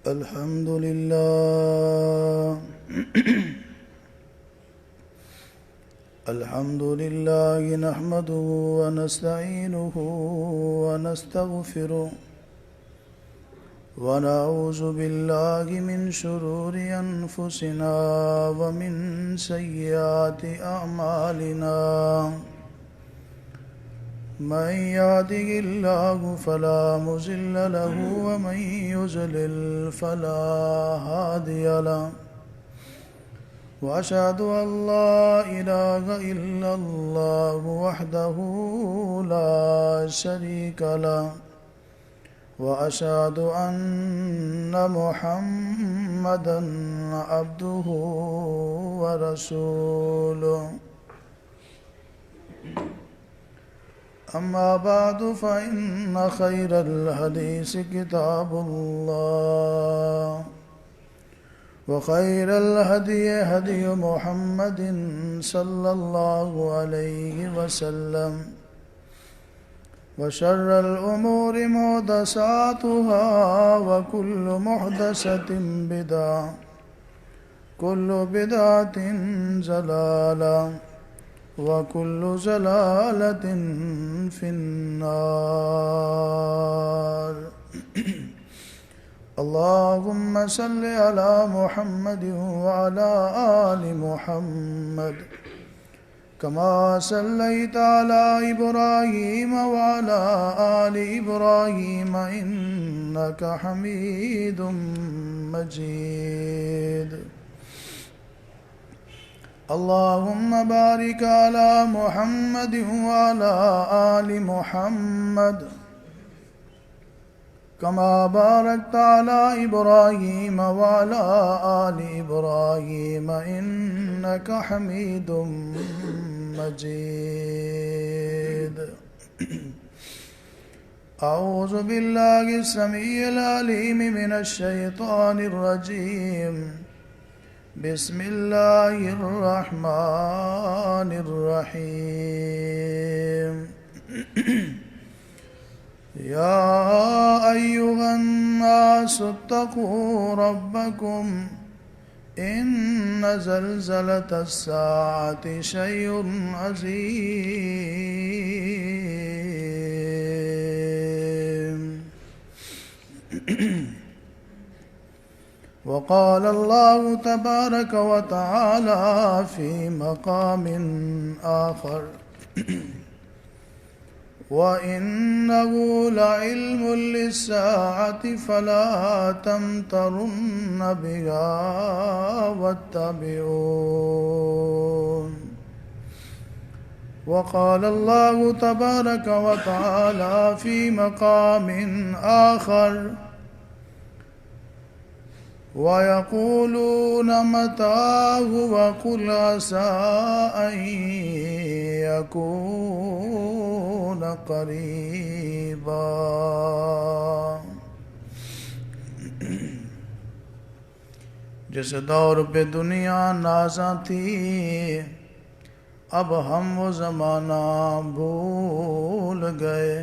الحمد لله الحمد لله نحمده ونستعينه ونستغفره ونعوذ بالله من شرور أنفسنا ومن سيئات أعمالنا من يهده الله فلا مضل له ومن يضلل فلا هادي له وأشهد أن لا إله إلا الله وحده لا شريك له وأشهد أن محمدا عبده ورسوله أما بعد فإن خير الحديث كتاب الله وخير الهدي هدي محمد صلى الله عليه وسلم وشر الأمور محدثاتها وكل محدثة بدعة كل بدعة ضلالة وكل ضلالة في النار اللهم صل على محمد وعلى آل محمد كما صليت على إبراهيم وعلى آل إبراهيم إنك حميد مجيد اللهم بارك على محمد وعلى آل محمد كما باركت على إبراهيم وعلى آل إبراهيم إنك حميد مجيد أعوذ بالله السميع العليم من الشيطان الرجيم بسم الله الرحمن الرحيم يا أيها الناس اتقوا ربكم إن زلزلة الساعة شيء عظيم وقال الله تبارك وتعالى في مقام آخر وَإِنَّهُ لَعِلْمٌ لِلسَّاعَةِ فَلَا تَمْتَرُنَّ بِهَا وَاتَّبِعُونِ وقال الله تبارك وتعالى في مقام آخر وَيَقُولُونَ مَتَىٰ هُوَ قُلْ عَسَىٰ أَن يَكُونَ قَرِيبًا جس دور پہ دنیا نازاں تھی اب ہم وہ زمانہ بھول گئے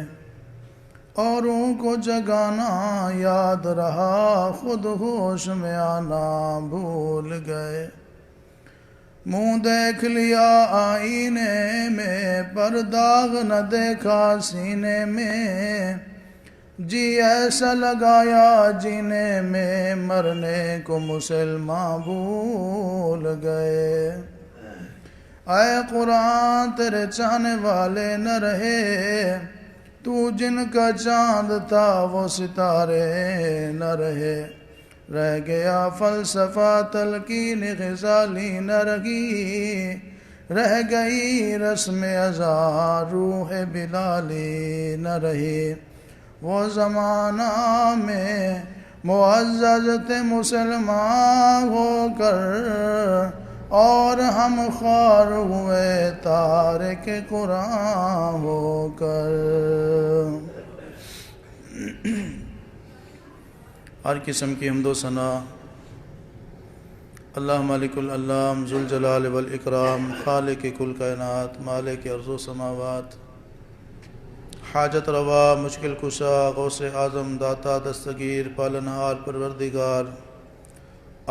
اوروں کو جگانا یاد رہا خود ہوش میں آنا بھول گئے منہ دیکھ لیا آئینے میں پر داغ نہ دیکھا سینے میں جی ایسا لگایا جینے میں مرنے کو مسلمان بھول گئے اے قرآن تیرے چاہنے والے نہ رہے تو جن کا چاند تھا وہ ستارے نہ رہے رہ گیا فلسفہ تلقین غزالی نہ رہی رہ گئی رسم ازاں روح بلالی نہ رہی وہ زمانہ میں معزز تھے مسلمان ہو کر اور ہم خوار ہوئے تارک قرآن ہو کر ہر قسم کی حمد و ثنا اللہ مالک العلام ذوالجلال والاکرام خالق کل کائنات مالک ارض و سماوات حاجت روا مشکل کشا غوث اعظم داتا دستگیر پالنہار پروردگار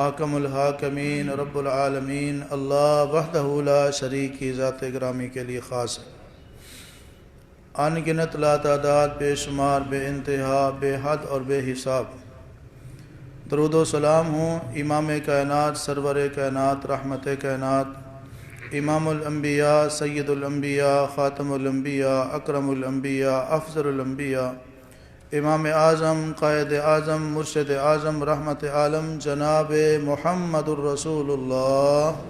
آکم الحاکمین رب العالمین اللہ وحدہ لا شریک کی ذات گرامی کے لیے خاص ہے۔ ان گنت لا تعداد بے شمار بے انتہا بے حد اور بے حساب درود و سلام ہوں امام کائنات سرور کائنات رحمت کائنات امام الانبیاء سید الانبیاء خاتم الانبیاء اکرم الانبیاء افضل الانبیاء امام اعظم قائد اعظم مرشد اعظم رحمت عالم جناب محمد الرسول اللہ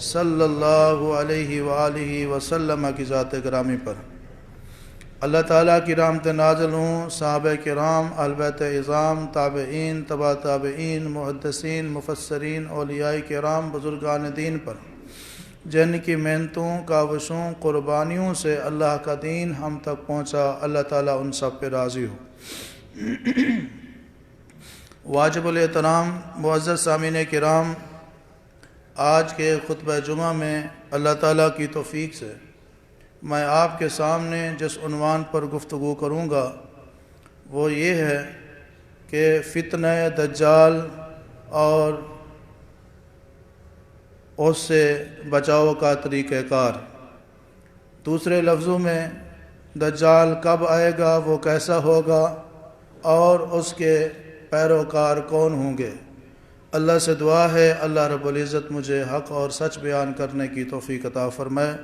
صلی اللہ علیہ وآلہ وسلم کی ذات گرامی پر اللہ تعالیٰ کی رحمت نازل ہوں صحابہ کرام اہل بیت اعظام تابعین تبع تابعین محدثین مفسرین اولیاء کرام بزرگان دین پر جن کی محنتوں کاوشوں قربانیوں سے اللہ کا دین ہم تک پہنچا، اللہ تعالیٰ ان سب پہ راضی ہو۔ واجب الاحترام معزز سامعین کرام، آج کے خطبہ جمعہ میں اللہ تعالیٰ کی توفیق سے میں آپ کے سامنے جس عنوان پر گفتگو کروں گا وہ یہ ہے کہ فتنہ دجال اور اس سے بچاؤ کا طریقہ کار۔ دوسرے لفظوں میں دجال کب آئے گا، وہ کیسا ہوگا اور اس کے پیروکار کون ہوں گے۔ اللہ سے دعا ہے اللہ رب العزت مجھے حق اور سچ بیان کرنے کی توفیق عطا فرمائے،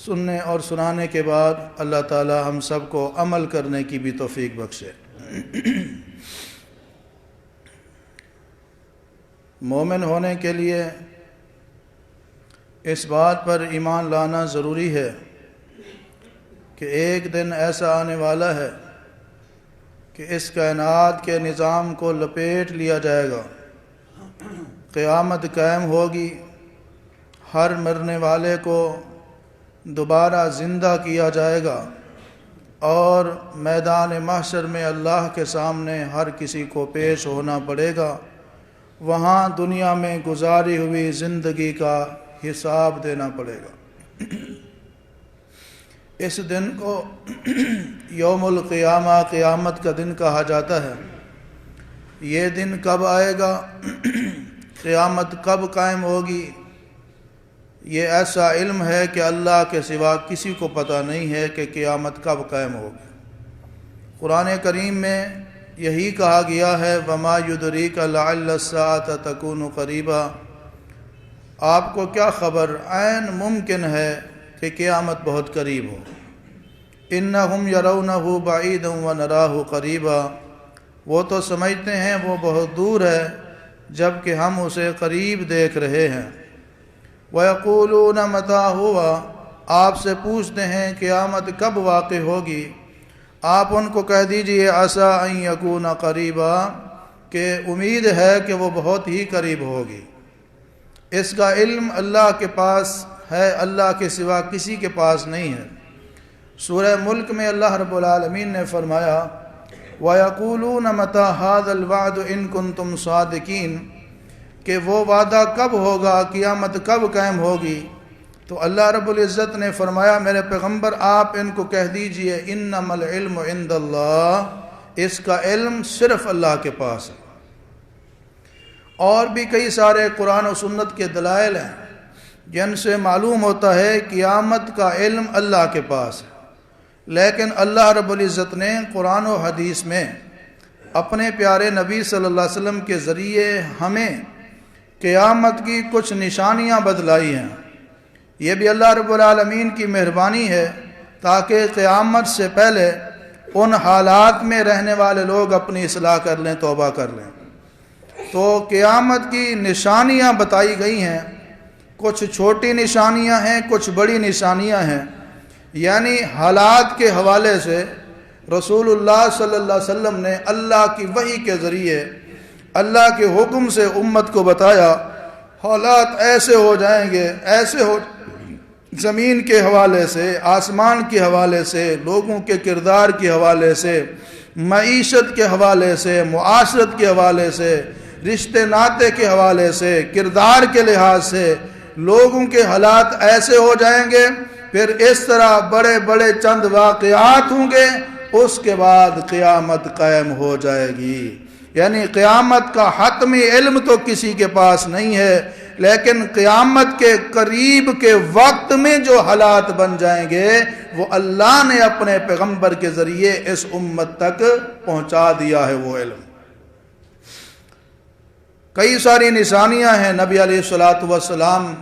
سننے اور سنانے کے بعد اللہ تعالی ہم سب کو عمل کرنے کی بھی توفیق بخشے۔ مومن ہونے کے لیے اس بات پر ایمان لانا ضروری ہے کہ ایک دن ایسا آنے والا ہے کہ اس کائنات کے نظام کو لپیٹ لیا جائے گا، قیامت قائم ہوگی، ہر مرنے والے کو دوبارہ زندہ کیا جائے گا اور میدان محشر میں اللہ کے سامنے ہر کسی کو پیش ہونا پڑے گا، وہاں دنیا میں گزاری ہوئی زندگی کا حساب دینا پڑے گا۔ اس دن کو یوم القیامہ قیامت کا دن کہا جاتا ہے۔ یہ دن کب آئے گا، قیامت کب قائم ہوگی، یہ ایسا علم ہے کہ اللہ کے سوا کسی کو پتہ نہیں ہے کہ قیامت کب قائم ہوگی۔ قرآن کریم میں یہی کہا گیا ہے وَمَا يُدْرِيكَ لَعَلَّ السَّاعَةَ تَكُونُ قَرِيبًا، آپ کو کیا خبر، عین ممکن ہے کہ قیامت بہت قریب ہو۔ إِنَّهُمْ يَرَوْنَهُ بَعِيدًا وَنَرَاهُ قَرِيبًا، وہ تو سمجھتے ہیں وہ بہت دور ہے جبکہ ہم اسے قریب دیکھ رہے ہیں۔ وَيَقُولُونَ مَتَىٰ هُوَ، آپ سے پوچھتے ہیں قیامت کب واقع ہوگی، آپ ان کو کہہ دیجئے عَسَىٰ أَن يَكُونَ قَرِيبًا، کہ امید ہے کہ وہ بہت ہی قریب ہوگی۔ اس کا علم اللہ کے پاس ہے، اللہ کے سوا کسی کے پاس نہیں ہے۔ سورہ ملک میں اللہ رب العالمین نے فرمایا وَيَقُولُونَ مَتَىٰ هَٰذَا الْوَعْدُ إِن كُنتُمْ صَادِقِينَ، کہ وہ وعدہ کب ہوگا، قیامت کب قائم ہوگی۔ تو اللہ رب العزت نے فرمایا میرے پیغمبر آپ ان کو کہہ دیجئے انما العلم عند اللہ، اس کا علم صرف اللہ کے پاس ہے۔ اور بھی کئی سارے قرآن و سنت کے دلائل ہیں جن سے معلوم ہوتا ہے قیامت کا علم اللہ کے پاس ہے، لیکن اللہ رب العزت نے قرآن و حدیث میں اپنے پیارے نبی صلی اللہ علیہ وسلم کے ذریعے ہمیں قیامت کی کچھ نشانیاں بتلائی ہیں۔ یہ بھی اللہ رب العالمین کی مہربانی ہے تاکہ قیامت سے پہلے ان حالات میں رہنے والے لوگ اپنی اصلاح کر لیں، توبہ کر لیں۔ تو قیامت کی نشانیاں بتائی گئی ہیں، کچھ چھوٹی نشانیاں ہیں، کچھ بڑی نشانیاں ہیں، یعنی حالات کے حوالے سے رسول اللہ صلی اللہ علیہ وسلم نے اللہ کی وحی کے ذریعے اللہ کے حکم سے امت کو بتایا حالات ایسے ہو جائیں گے، ایسے ہو، زمین کے حوالے سے، آسمان کے حوالے سے، لوگوں کے کردار کے حوالے سے، معیشت کے حوالے سے، معاشرت کے حوالے سے، رشتے ناتے کے حوالے سے، کردار کے لحاظ سے لوگوں کے حالات ایسے ہو جائیں گے پھر اس طرح بڑے بڑے چند واقعات ہوں گے، اس کے بعد قیامت قائم ہو جائے گی۔ یعنی قیامت کا حتمی علم تو کسی کے پاس نہیں ہے، لیکن قیامت کے قریب کے وقت میں جو حالات بن جائیں گے وہ اللہ نے اپنے پیغمبر کے ذریعے اس امت تک پہنچا دیا ہے وہ علم۔ کئی ساری نشانیاں ہیں نبی علیہ الصلوۃ والسلام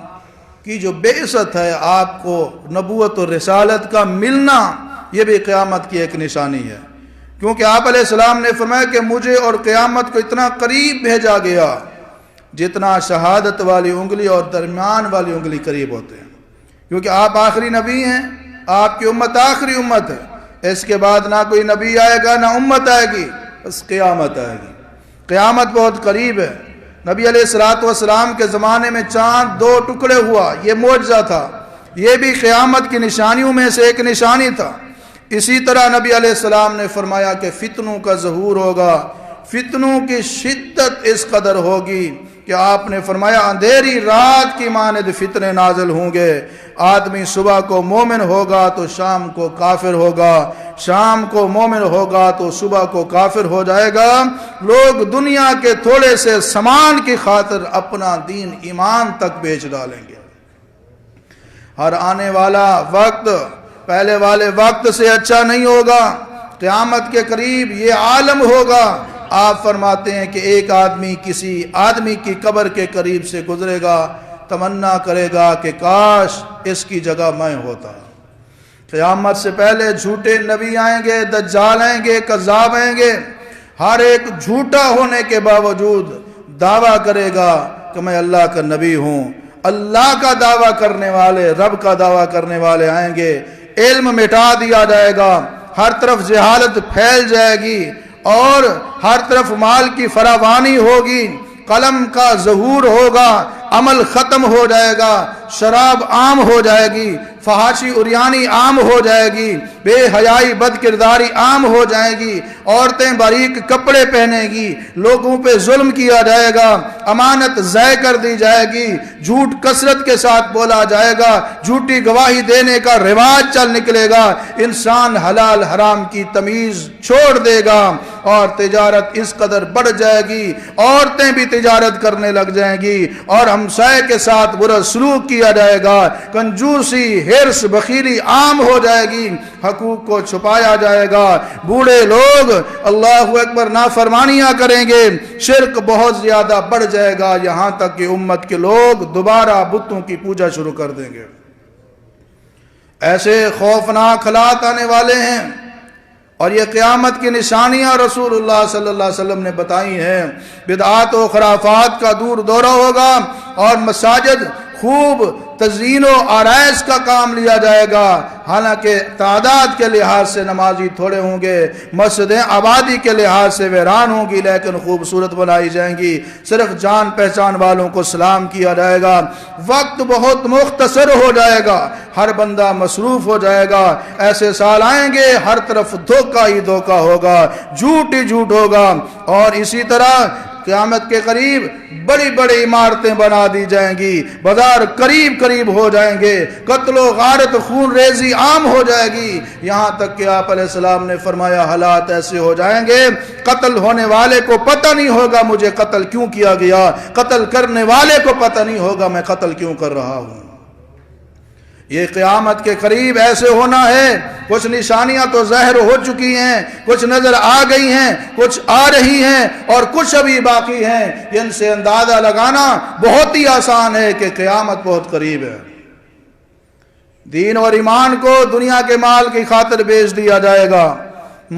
کی جو بعثت ہے، آپ کو نبوت و رسالت کا ملنا، یہ بھی قیامت کی ایک نشانی ہے، کیونکہ آپ علیہ السلام نے فرمایا کہ مجھے اور قیامت کو اتنا قریب بھیجا گیا جتنا شہادت والی انگلی اور درمیان والی انگلی قریب ہوتے ہیں، کیونکہ آپ آخری نبی ہیں، آپ کی امت آخری امت ہے، اس کے بعد نہ کوئی نبی آئے گا نہ امت آئے گی، بس قیامت آئے گی۔ قیامت بہت قریب ہے۔ نبی علیہ السلام کے زمانے میں چاند 2 ٹکڑے ہوا، یہ معجزہ تھا، یہ بھی قیامت کی نشانیوں میں سے ایک نشانی تھا۔ اسی طرح نبی علیہ السلام نے فرمایا کہ فتنوں کا ظہور ہوگا، فتنوں کی شدت اس قدر ہوگی کہ آپ نے فرمایا اندھیری رات کی مانند فتنے نازل ہوں گے، آدمی صبح کو مومن ہوگا تو شام کو کافر ہوگا، شام کو مومن ہوگا تو صبح کو کافر ہو جائے گا۔ لوگ دنیا کے تھوڑے سے سامان کی خاطر اپنا دین ایمان تک بیچ ڈالیں گے۔ ہر آنے والا وقت پہلے والے وقت سے اچھا نہیں ہوگا۔ قیامت کے قریب یہ عالم ہوگا، آپ فرماتے ہیں کہ ایک آدمی کسی آدمی کی قبر کے قریب سے گزرے گا، تمنا کرے گا کہ کاش اس کی جگہ میں ہوتا۔ قیامت سے پہلے جھوٹے نبی آئیں گے، دجال آئیں گے، کذاب آئیں گے، ہر ایک جھوٹا ہونے کے باوجود دعویٰ کرے گا کہ میں اللہ کا نبی ہوں۔ اللہ کا دعویٰ کرنے والے، رب کا دعویٰ کرنے والے آئیں گے، علم مٹا دیا جائے گا، ہر طرف جہالت پھیل جائے گی اور ہر طرف مال کی فراوانی ہوگی، قلم کا ظہور ہوگا، عمل ختم ہو جائے گا، شراب عام ہو جائے گی، فحاشی عریانی عام ہو جائے گی، بے حیائی بد کرداری عام ہو جائے گی، عورتیں باریک کپڑے پہنے گی، لوگوں پہ ظلم کیا جائے گا، امانت ضائع کر دی جائے گی، جھوٹ کثرت کے ساتھ بولا جائے گا، جھوٹی گواہی دینے کا رواج چل نکلے گا، انسان حلال حرام کی تمیز چھوڑ دے گا اور تجارت اس قدر بڑھ جائے گی، عورتیں بھی تجارت کرنے لگ جائیں گی اور ہمسائے کے ساتھ برا سلوک کیا جائے گا، کنجوسی ہرس بخیلی عام ہو جائے گی، حقوق کو چھپایا جائے گا، بوڑھے لوگ اللہ اکبر نافرمانیاں کریں گے، شرک بہت زیادہ بڑھ جائے گا، یہاں تک کہ امت کے لوگ دوبارہ بتوں کی پوجا شروع کر دیں گے۔ ایسے خوفناک حالات آنے والے ہیں اور یہ قیامت کی نشانیاں رسول اللہ صلی اللہ علیہ وسلم نے بتائی ہیں۔ بدعات و خرافات کا دور دورہ ہوگا اور مساجد خوب تزئین و آرائش کا کام لیا جائے گا، حالانکہ تعداد کے لحاظ سے نمازی تھوڑے ہوں گے، مسجدیں آبادی کے لحاظ سے ویران ہوں گی لیکن خوبصورت بنائی جائیں گی، صرف جان پہچان والوں کو سلام کیا جائے گا، وقت بہت مختصر ہو جائے گا، ہر بندہ مصروف ہو جائے گا، ایسے سال آئیں گے ہر طرف دھوکہ ہی دھوکہ ہوگا، جھوٹ ہی جھوٹ ہوگا، اور اسی طرح قیامت کے قریب بڑی بڑی عمارتیں بنا دی جائیں گی، بازار قریب قریب ہو جائیں گے، قتل و غارت خون ریزی عام ہو جائے گی، یہاں تک کہ آپ علیہ السلام نے فرمایا حالات ایسے ہو جائیں گے قتل ہونے والے کو پتہ نہیں ہوگا مجھے قتل کیوں کیا گیا، قتل کرنے والے کو پتہ نہیں ہوگا میں قتل کیوں کر رہا ہوں۔ یہ قیامت کے قریب ایسے ہونا ہے، کچھ نشانیاں تو ظاہر ہو چکی ہیں، کچھ نظر آ گئی ہیں، کچھ آ رہی ہیں اور کچھ ابھی باقی ہیں، ان سے اندازہ لگانا بہت ہی آسان ہے کہ قیامت بہت قریب ہے۔ دین اور ایمان کو دنیا کے مال کی خاطر بیچ دیا جائے گا،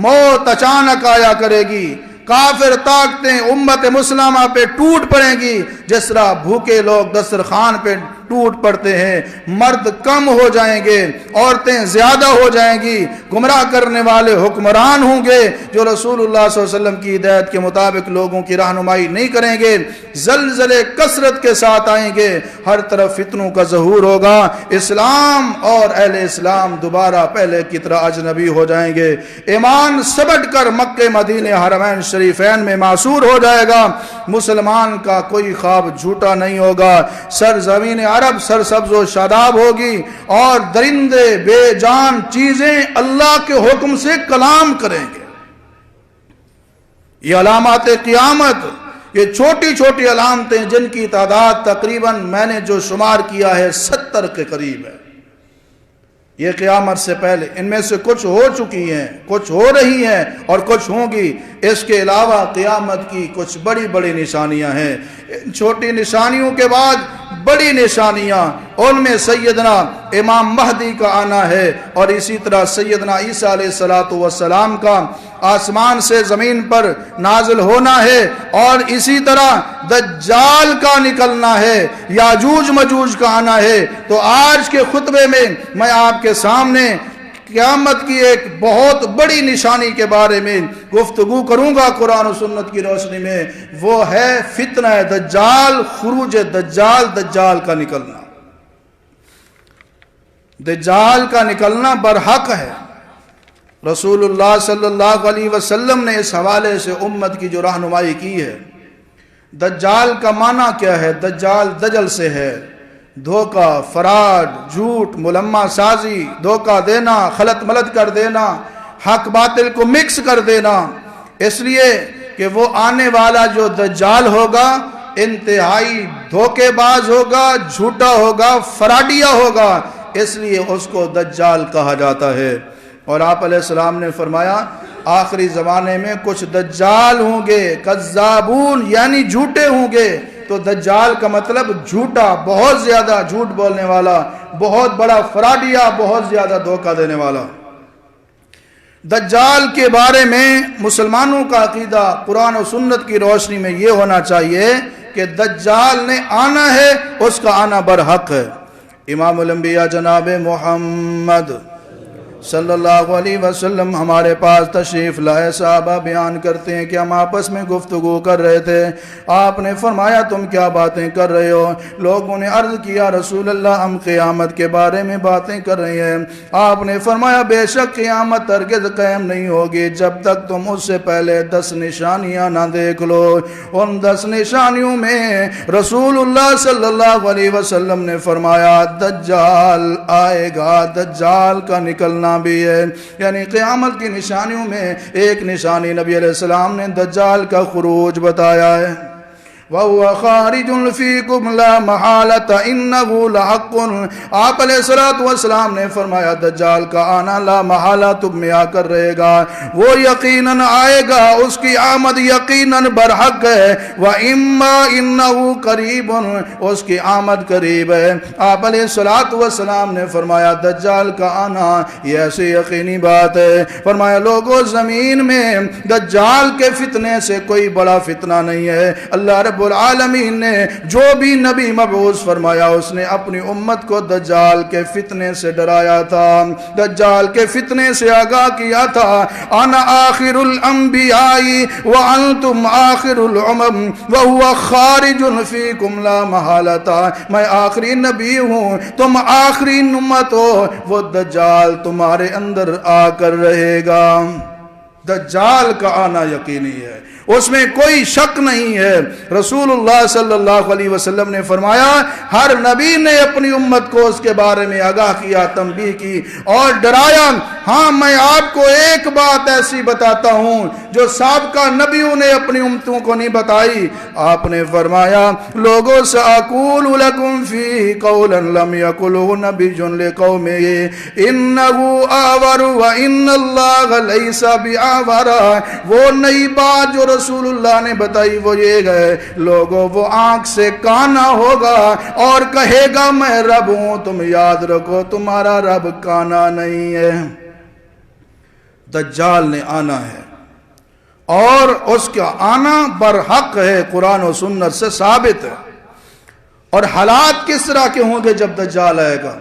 موت اچانک آیا کرے گی، کافر طاقتیں امت مسلمہ پہ ٹوٹ پڑیں گی جس طرح بھوکے لوگ دسترخوان پہ ٹوٹ پڑتے ہیں، مرد کم ہو جائیں گے، عورتیں زیادہ ہو جائیں گی، گمراہ کرنے والے حکمران ہوں گے جو رسول اللہ صلی اللہ علیہ وسلم کی ہدایت کے مطابق لوگوں کی رہنمائی نہیں کریں گے، زلزلے کثرت کے ساتھ آئیں گے، ہر طرف فتنوں کا ظہور ہوگا، اسلام اور اہل اسلام دوبارہ پہلے کی طرح اجنبی ہو جائیں گے، ایمان سبٹ کر مکہ مدینہ حرمین شریفین میں معصور ہو جائے گا، مسلمان کا کوئی خواب جھوٹا نہیں ہوگا، سرزمین عرب عرب سرسبز و شاداب ہوگی اور درندے بے جان چیزیں اللہ کے حکم سے کلام کریں گے۔ یہ علامات قیامت، یہ چھوٹی چھوٹی علامتیں جن کی تعداد تقریباً میں نے جو شمار کیا ہے 70 کے قریب ہے، یہ قیامت سے پہلے ان میں سے کچھ ہو چکی ہیں، کچھ ہو رہی ہیں اور کچھ ہوں گی۔ اس کے علاوہ قیامت کی کچھ بڑی بڑی نشانیاں ہیں۔ ان چھوٹی نشانیوں کے بعد بڑی نشانیاں، ان میں سیدنا امام مہدی کا آنا ہے، اور اسی طرح سیدنا عیسیٰ علیہ السلام کا آسمان سے زمین پر نازل ہونا ہے، اور اسی طرح دجال کا نکلنا ہے، یاجوج مجوج کا آنا ہے۔ تو آج کے خطبے میں میں آپ کے سامنے قیامت کی ایک بہت بڑی نشانی کے بارے میں گفتگو کروں گا قرآن و سنت کی روشنی میں، وہ ہے فتنہ دجال، خروج دجال، دجال کا نکلنا۔ دجال کا نکلنا برحق ہے۔ رسول اللہ صلی اللہ علیہ وسلم نے اس حوالے سے امت کی جو رہنمائی کی ہے۔ دجال کا معنی کیا ہے؟ دجال دجل سے ہے، دھوکہ، فراڈ، جھوٹ، ملمہ سازی، دھوکہ دینا، خلط ملط کر دینا، حق باطل کو مکس کر دینا۔ اس لیے کہ وہ آنے والا جو دجال ہوگا انتہائی دھوکے باز ہوگا، جھوٹا ہوگا، فراڈیا ہوگا، اس لیے اس کو دجال کہا جاتا ہے۔ اور آپ علیہ السلام نے فرمایا آخری زمانے میں کچھ دجال ہوں گے، کذابون یعنی جھوٹے ہوں گے۔ تو دجال کا مطلب جھوٹا، بہت زیادہ جھوٹ بولنے والا، بہت بڑا فراڈیا، بہت زیادہ دھوکہ دینے والا۔ دجال کے بارے میں مسلمانوں کا عقیدہ قرآن و سنت کی روشنی میں یہ ہونا چاہیے کہ دجال نے آنا ہے، اس کا آنا برحق ہے۔ امام الانبیاء جناب محمد صلی اللہ علیہ وسلم ہمارے پاس تشریف لائے، صحابہ بیان کرتے ہیں کہ ہم آپس میں گفتگو کر رہے تھے، آپ نے فرمایا تم کیا باتیں کر رہے ہو؟ لوگوں نے عرض کیا رسول اللہ ہم قیامت کے بارے میں باتیں کر رہے ہیں۔ آپ نے فرمایا بے شک قیامت ہرگز قائم نہیں ہوگی جب تک تم اس سے پہلے 10 نشانیاں نہ دیکھ لو۔ ان 10 نشانیوں میں رسول اللہ صلی اللہ علیہ وسلم نے فرمایا دجال آئے گا، دجال کا نکلنا بھی ہے، یعنی قیامت کی نشانیوں میں ایک نشانی نبی علیہ السلام نے دجال کا خروج بتایا ہے۔ وَهُوَ خَارِجٌ فِيكُمْ لَا مَحَالَةَ إِنَّهُ لَحَقٌ۔ آپ علیہ السلام نے فرمایا دجال کا آنا لا محالہ تم میں آ کر رہے گا، وہ یقیناً آئے گا، اس کی آمد یقیناً برحق ہے۔ وَإِمَّا إِنَّهُ قَرِيبٌ، اس کی آمد قریب ہے۔ آپ علیہ السلام نے فرمایا دجال کا آنا یہ ایسی یقینی بات ہے۔ فرمایا لوگوں زمین میں دجال کے فتنے سے کوئی بڑا فتنہ نہیں ہے۔ اللہ رب العالمین نے جو بھی نبی مبعوث فرمایا اس نے اپنی امت کو دجال کے فتنے سے ڈرایا تھا، دجال کے فتنے سے آگاہ کیا تھا۔ انا آخر الانبیاء وانتم آخر الامم وهو خارج فیکم لا محالۃ، میں آخری نبی ہوں، تم آخری امت ہو، وہ دجال تمہارے اندر آ کر رہے گا۔ دجال کا آنا یقینی ہے، اس میں کوئی شک نہیں ہے۔ رسول اللہ صلی اللہ علیہ وسلم نے فرمایا ہر نبی نے اپنی امت کو اس کے بارے میں آگاہ کیا، تنبیہ کی اور ڈرایا۔ ہاں میں آپ کو ایک بات ایسی بتاتا ہوں جو سابقہ نبیوں نے اپنی امتوں کو نہیں بتائی۔ آپ نے فرمایا لوگوں سے اقول لکم فی قولا لم یقلہ نبی لقومہ انہ آور وان اللہ لیس بآور۔ وہ نئی بات جو رسول اللہ نے بتائی وہ یہ ہے لوگوں، وہ آنکھ سے کانا ہوگا اور کہے گا میں رب ہوں، تم یاد رکھو تمہارا رب کانا نہیں ہے۔ دجال نے آنا ہے اور اس کا آنا برحق ہے، قرآن و سنت سے ثابت ہے۔ اور حالات کس طرح کے ہوں گے جب دجال آئے گا؟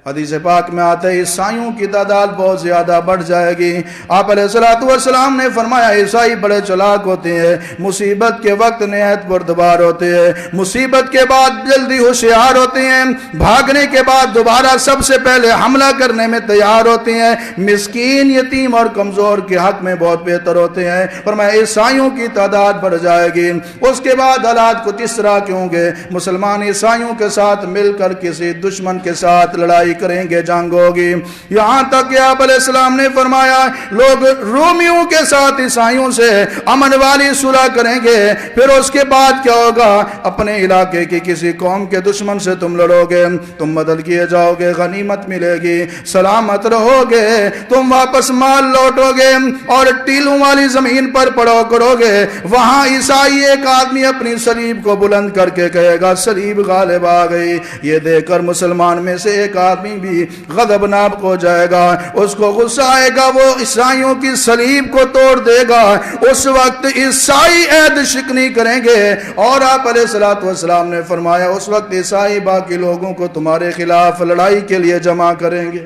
حدیث پاک میں آتا ہے عیسائیوں کی تعداد بہت زیادہ بڑھ جائے گی۔ آپ علیہ السلام نے فرمایا عیسائی بڑے چلاک ہوتے ہیں، مصیبت کے وقت نہایت بردبار ہوتے ہیں، مصیبت کے بعد جلدی ہوشیار ہوتے ہیں، بھاگنے کے بعد دوبارہ سب سے پہلے حملہ کرنے میں تیار ہوتے ہیں، مسکین، یتیم اور کمزور کے حق میں بہت بہتر ہوتے ہیں۔ فرمایا عیسائیوں کی تعداد بڑھ جائے گی۔ اس کے بعد حالات کچھ اس طرح کے ہوں گے، مسلمان عیسائیوں کے ساتھ مل کر کسی دشمن کے ساتھ لڑائی کریں گے، جنگ ہوگی، یہاں تک کہ آپ علیہ السلام نے فرمایا لوگ رومیوں کے ساتھ عیسائیوں سے امن والی صلح کریں گے۔ پھر اس کے بعد کیا ہوگا؟ اپنے علاقے کی کسی قوم کے دشمن سے تم لڑو گے، تم مدد کیے جاؤ گے، غنیمت ملے گی، سلامت رہو گے، تم واپس مال لوٹو گے اور ٹیلوں والی زمین پر پڑو کرو گے۔ وہاں عیسائی ایک آدمی اپنی صلیب کو بلند کر کے کہے گا صلیب غالب آ گئی۔ یہ دیکھ کر مسلمان میں سے ایک آدمی بھی غضبناک ہو جائے گا، اس کو غصہ آئے گا، وہ عیسائیوں کی صلیب کو توڑ دے گا۔ اس وقت عیسائی عہد شکنی کریں گے، اور آپ علیہ السلام نے فرمایا اس وقت عیسائی باقی لوگوں کو تمہارے خلاف لڑائی کے لیے جمع کریں گے۔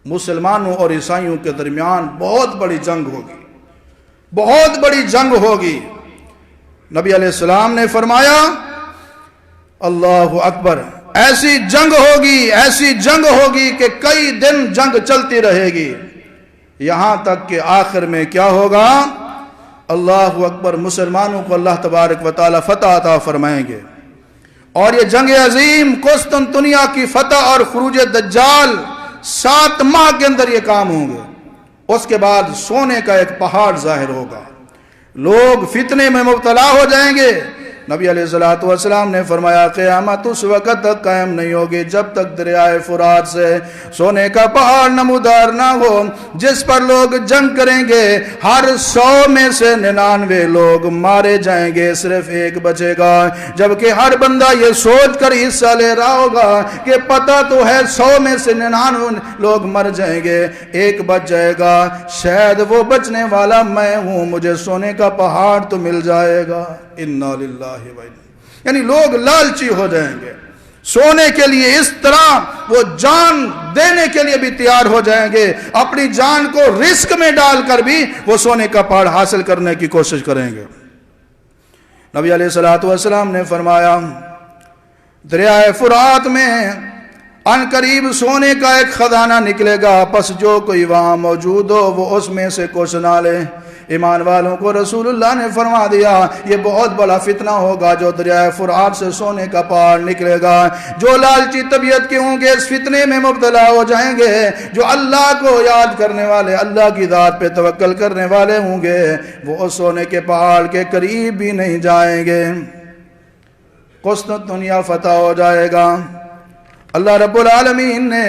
مسلمانوں اور عیسائیوں کے درمیان بہت بڑی جنگ ہوگی، بہت بڑی جنگ ہوگی۔ نبی علیہ السلام نے فرمایا اللہ اکبر، ایسی جنگ ہوگی، ایسی جنگ ہوگی کہ کئی دن جنگ چلتی رہے گی، یہاں تک کہ آخر میں کیا ہوگا؟ اللہ اکبر، مسلمانوں کو اللہ تبارک و تعالی فتح عطا فرمائیں گے، اور یہ جنگ عظیم قسطنطنیہ کی فتح اور خروج دجال 7 ماہ کے اندر یہ کام ہوں گے۔ اس کے بعد سونے کا ایک پہاڑ ظاہر ہوگا، لوگ فتنے میں مبتلا ہو جائیں گے۔ نبی علیہ السلام نے فرمایا قیامت اس وقت تک قائم نہیں ہوگی جب تک دریائے فرات سے سونے کا پہاڑ نمودار نہ ہو، جس پر لوگ جنگ کریں گے، ہر 100 میں سے 99 لوگ مارے جائیں گے، صرف ایک بچے گا، جبکہ ہر بندہ یہ سوچ کر حصہ لے رہا ہوگا کہ پتہ تو ہے 100 میں سے 99 لوگ مر جائیں گے، ایک بچ جائے گا، شاید وہ بچنے والا میں ہوں، مجھے سونے کا پہاڑ تو مل جائے گا۔ انا للہ و انا، یعنی لوگ لالچی ہو جائیں گے سونے کے لیے، اس طرح وہ جان دینے کے لیے بھی تیار ہو جائیں گے، اپنی جان کو رسک میں ڈال کر بھی وہ سونے کا پہاڑ حاصل کرنے کی کوشش کریں گے۔ نبی علیہ السلام نے فرمایا دریائے فرات میں ان قریب سونے کا ایک خزانہ نکلے گا، پس جو کوئی وہاں موجود ہو وہ اس میں سے کچھ نہ لے۔ ایمان والوں کو رسول اللہ نے فرما دیا یہ بہت بڑا فتنہ ہوگا جو دریائے فرات سے سونے کا پہاڑ نکلے گا۔ جو لالچی طبیعت کے ہوں گے اس فتنے میں مبتلا ہو جائیں گے، جو اللہ کو یاد کرنے والے، اللہ کی ذات پہ توکل کرنے والے ہوں گے، وہ اس سونے کے پہاڑ کے قریب بھی نہیں جائیں گے۔ قسطنطنیہ فتح ہو جائے گا۔ اللہ رب العالمین نے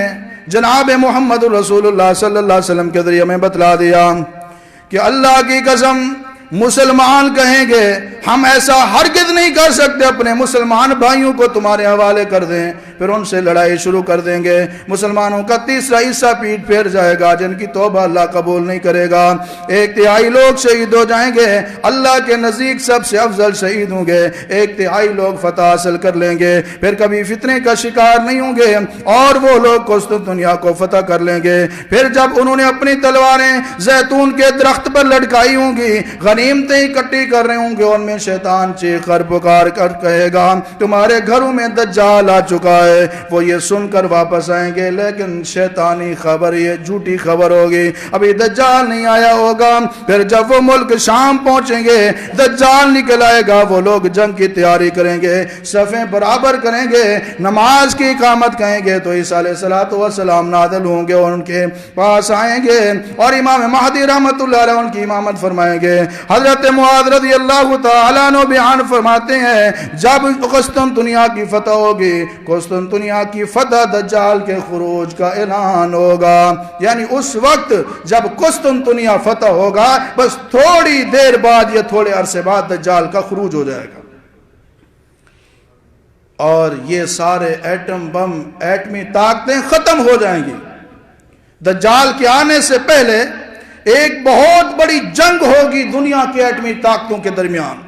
جناب محمد رسول اللہ صلی اللہ علیہ وسلم کے ذریعے میں بتلا دیا کہ اللہ کی قسم مسلمان کہیں گے ہم ایسا ہرگز نہیں کر سکتے، اپنے مسلمان بھائیوں کو تمہارے حوالے کر دیں، پھر ان سے لڑائی شروع کر دیں گے۔ مسلمانوں کا تیسرا حصہ پیٹ پھیر جائے گا جن کی توبہ اللہ قبول نہیں کرے گا، 1/3 لوگ شہید ہو جائیں گے، اللہ کے نزدیک سب سے افضل شہید ہوں گے، 1/3 لوگ فتح حاصل کر لیں گے، پھر کبھی فتنے کا شکار نہیں ہوں گے، اور وہ لوگ قسطنطنیہ کو فتح کر لیں گے۔ پھر جب انہوں نے اپنی تلواریں زیتون کے درخت پر لٹکائی ہوں گی، غنیمتیں اکٹھی کر رہے ہوں گے، ان میں شیطان چیخ کر پکار کر کہے گا تمہارے گھروں میں دجال آ چکا ہے۔ وہ یہ سن کر واپس آئیں گے، لیکن شیطانی خبر، یہ جھوٹی خبر ہوگی، ابھی دجال نہیں آیا ہوگا۔ پھر جب وہ ملک شام پہنچیں گے، دجال نکل آئے گا، وہ لوگ جنگ کی تیاری کریں گے، صفیں برابر کریں گے، نماز کی اقامت کہیں گے تو عیسیٰ علیہ السلام نازل ہوں گے اور ان کے پاس آئیں گے، اور امام مہدی رحمت اللہ علیہ ان کی امامت فرمائیں گے۔ حضرت معاذ رضی اللہ تعالیٰ عنہ بیان فرماتے ہیں جب قسطنطنیہ کی فتح ہوگی، قسطنطنیہ کی فتح دجال کے خروج کا اعلان ہوگا، یعنی اس وقت جب قسطنطنیہ فتح ہوگا بس تھوڑی دیر بعد یا تھوڑے عرصے بعد دجال کا خروج ہو جائے گا، اور یہ سارے ایٹم بم، ایٹمی طاقتیں ختم ہو جائیں گی۔ دجال کے آنے سے پہلے ایک بہت بڑی جنگ ہوگی دنیا کے ایٹمی طاقتوں کے درمیان،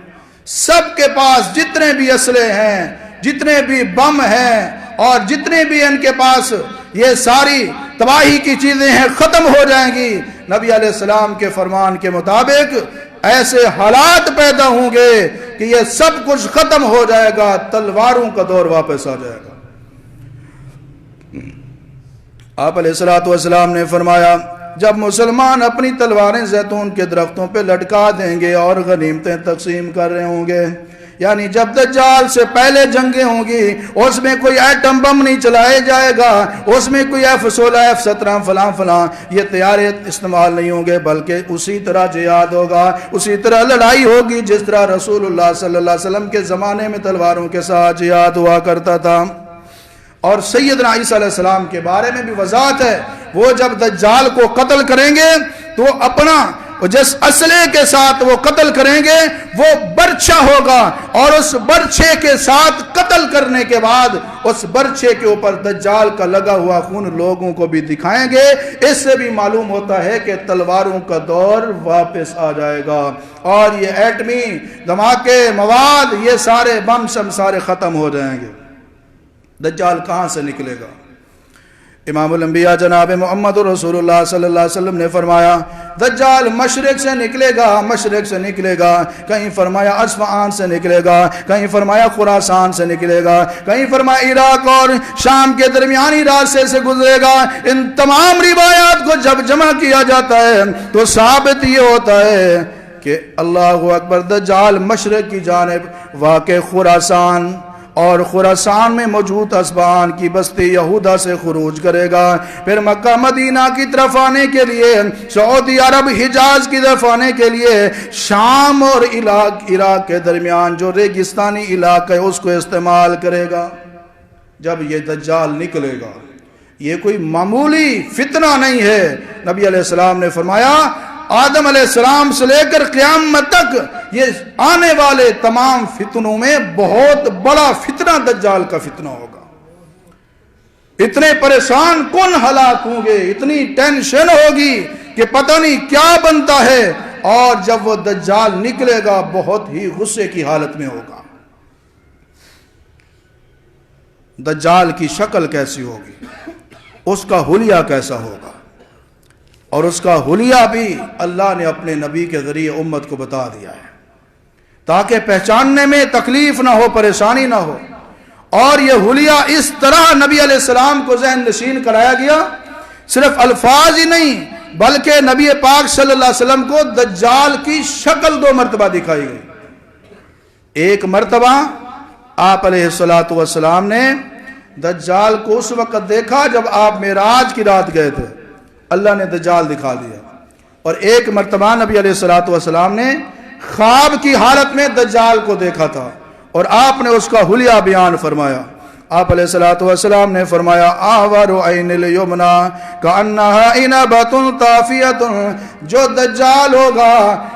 سب کے پاس جتنے بھی اسلحے ہیں، جتنے بھی بم ہیں، اور جتنے بھی ان کے پاس یہ ساری تباہی کی چیزیں ہیں ختم ہو جائیں گی۔ نبی علیہ السلام کے فرمان کے مطابق ایسے حالات پیدا ہوں گے کہ یہ سب کچھ ختم ہو جائے گا، تلواروں کا دور واپس آ جائے گا۔ آپ علیہ السلام نے فرمایا جب مسلمان اپنی تلواریں زیتون کے درختوں پہ لٹکا دیں گے اور غنیمتیں تقسیم کر رہے ہوں گے، یعنی جب دجال سے پہلے جنگیں ہوں گی، اس میں کوئی ایٹم بم نہیں چلائے جائے گا، اس میں کوئی F-16 F-17 فلاں فلاں یہ طیارے استعمال نہیں ہوں گے، بلکہ اسی طرح جہاد ہوگا، اسی طرح لڑائی ہوگی جس طرح رسول اللہ صلی اللہ علیہ وسلم کے زمانے میں تلواروں کے ساتھ جہاد ہوا کرتا تھا۔ اور سیدنا عیسیٰ علیہ السلام کے بارے میں بھی وضاحت ہے، وہ جب دجال کو قتل کریں گے تو اپنا جس اسلحے کے ساتھ وہ قتل کریں گے وہ برچھا ہوگا، اور اس برچھے کے ساتھ قتل کرنے کے بعد اس برچھے کے اوپر دجال کا لگا ہوا خون لوگوں کو بھی دکھائیں گے۔ اس سے بھی معلوم ہوتا ہے کہ تلواروں کا دور واپس آ جائے گا، اور یہ ایٹمی دھماکے مواد یہ سارے بم شم سارے ختم ہو جائیں گے۔ دجال کہاں سے نکلے گا؟ امام الانبیاء جناب محمد رسول اللہ صلی اللہ علیہ وسلم نے فرمایا دجال مشرق سے نکلے گا، مشرق سے نکلے گا، کہیں فرمایا اصفہان سے نکلے گا، کہیں فرمایا خراسان سے نکلے گا، کہیں فرمایا عراق اور شام کے درمیانی راستے سے گزرے گا۔ ان تمام روایات کو جب جمع کیا جاتا ہے تو ثابت یہ ہوتا ہے کہ اللہ اکبر دجال مشرق کی جانب واقع خراسان اور خراسان میں موجود اصفہان کی بستی یہودا سے خروج کرے گا، پھر مکہ مدینہ کی طرف آنے کے لیے، سعودی عرب حجاز کی طرف آنے کے لیے شام اور عراق کے درمیان جو ریگستانی علاقہ ہے اس کو استعمال کرے گا۔ جب یہ دجال نکلے گا یہ کوئی معمولی فتنہ نہیں ہے۔ نبی علیہ السلام نے فرمایا آدم علیہ السلام سے لے کر قیامت تک یہ آنے والے تمام فتنوں میں بہت بڑا فتنہ دجال کا فتنہ ہوگا۔ اتنے پریشان کن ہلاک ہوں گے، اتنی ٹینشن ہوگی کہ پتہ نہیں کیا بنتا ہے، اور جب وہ دجال نکلے گا بہت ہی غصے کی حالت میں ہوگا۔ دجال کی شکل کیسی ہوگی، اس کا حلیہ کیسا ہوگا، اور اس کا حلیہ بھی اللہ نے اپنے نبی کے ذریعے امت کو بتا دیا ہے تاکہ پہچاننے میں تکلیف نہ ہو، پریشانی نہ ہو۔ اور یہ حلیہ اس طرح نبی علیہ السلام کو ذہن نشین کرایا گیا، صرف الفاظ ہی نہیں بلکہ نبی پاک صلی اللہ علیہ وسلم کو دجال کی شکل 2 مرتبہ دکھائی گئی۔ ایک مرتبہ آپ علیہ السلام نے دجال کو اس وقت دیکھا جب آپ معراج کی رات گئے تھے، اللہ نے دجال دکھا دیا، اور ایک مرتبہ نبی علیہ السلام نے خواب کی حالت میں دجال کو دیکھا تھا اور آپ نے اس کا حلیہ بیان فرمایا۔ آپ علیہ السلام نے فرمایا آور عین الیمنا کانہا عنبۃ طافیۃ، جو دجال ہوگا